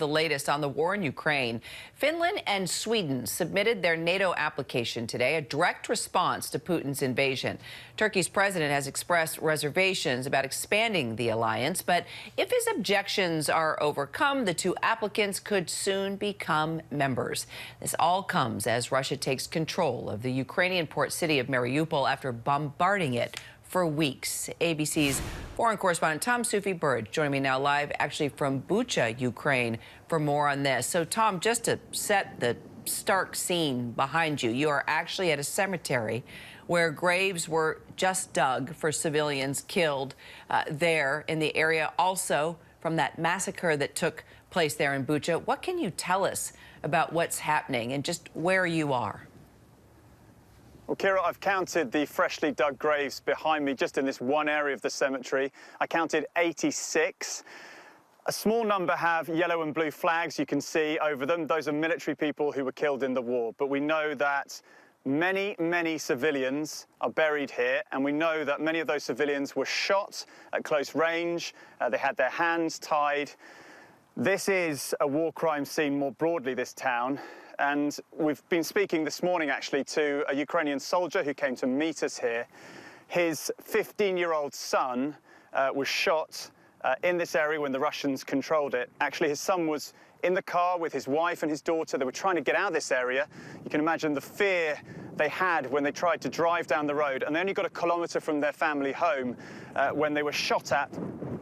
The latest on the war in Ukraine. Finland and Sweden submitted their NATO application today, a direct response to Putin's invasion. Turkey's president has expressed reservations about expanding the alliance, but if his objections are overcome, the two applicants could soon become members. This all comes as Russia takes control of the Ukrainian port city of Mariupol after bombarding it for weeks. ABC's foreign correspondent Tom Soufi Burridge joining me now live, actually from Bucha, Ukraine, for more on this. So, Tom, just to set the stark scene behind you, you are actually at a cemetery where graves were just dug for civilians killed there in the area, also from that massacre that took place there in Bucha. What can you tell us about what's happening and just where you are? Well, Kira, I've counted the freshly dug graves behind me just in this one area of the cemetery. I counted 86. A small number have yellow and blue flags you can see over them. Those are military people who were killed in the war. But we know that many civilians are buried here, and we know that many of those civilians were shot at close range. They had their hands tied. This is a war crime scene more broadly, this town. And we've been speaking this morning, actually, to a Ukrainian soldier who came to meet us here. His 15-year-old son was shot in this area when the Russians controlled it. Actually, his son was in the car with his wife and his daughter. They were trying to get out of this area. You can imagine the fear they had when they tried to drive down the road. And they only got a kilometre from their family home when they were shot at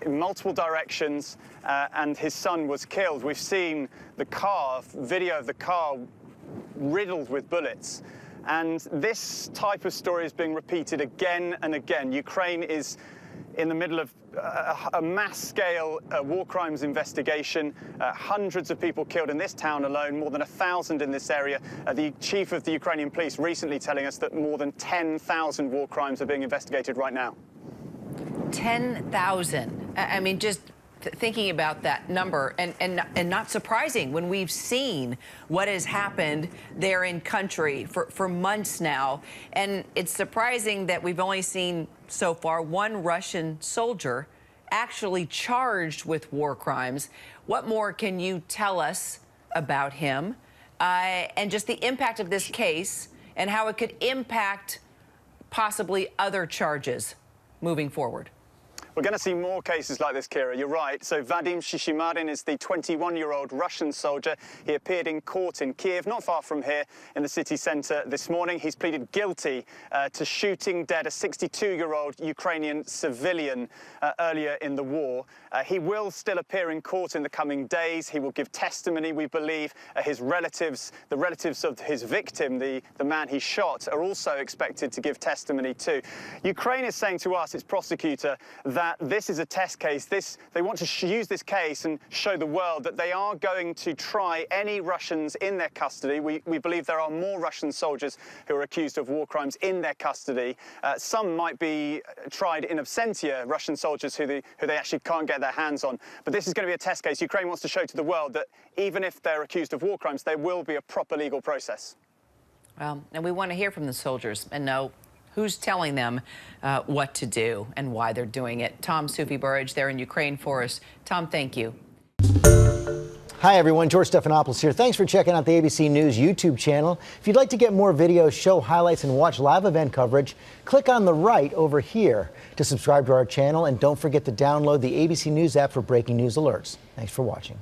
in multiple directions, and his son was killed. We've seen the car, video of the car riddled with bullets. And this type of story is being repeated again and again. Ukraine is in the middle of a mass-scale war crimes investigation. Hundreds of people killed in this town alone, more than 1,000 in this area. The chief of the Ukrainian police recently telling us that more than 10,000 war crimes are being investigated right now. 10,000. I mean, just thinking about that number, and not surprising when we've seen what has happened there in country for months now. And it's surprising that we've only seen so far one Russian soldier actually charged with war crimes. What more can you tell us about him and just the impact of this case and how it could impact possibly other charges moving forward? We're going to see more cases like this, Kira. You're right. So Vadim Shishimarin is the 21-year-old Russian soldier. He appeared in court in Kiev, not far from here in the city centre this morning. He's pleaded guilty to shooting dead a 62-year-old Ukrainian civilian earlier in the war. He will still appear in court in the coming days. He will give testimony, we believe. His relatives, the relatives of his victim, the man he shot, are also expected to give testimony too. Ukraine is saying to us, its prosecutor, that this is a test case. They want to use this case and show the world that they are going to try any Russians in their custody. We believe there are more Russian soldiers who are accused of war crimes in their custody. Some might be tried in absentia, Russian soldiers who they actually can't get their hands on. But this is going to be a test case. Ukraine wants to show to the world that even if they're accused of war crimes, there will be a proper legal process. Well, and we want to hear from the soldiers and know who's telling them what to do and why they're doing it. Tom Soufi Burridge there in Ukraine for us. Tom, thank you. Hi, everyone. George Stephanopoulos here. Thanks for checking out the ABC News YouTube channel. If you'd like to get more videos, show highlights, and watch live event coverage, click on the right over here to subscribe to our channel. And don't forget to download the ABC News app for breaking news alerts. Thanks for watching.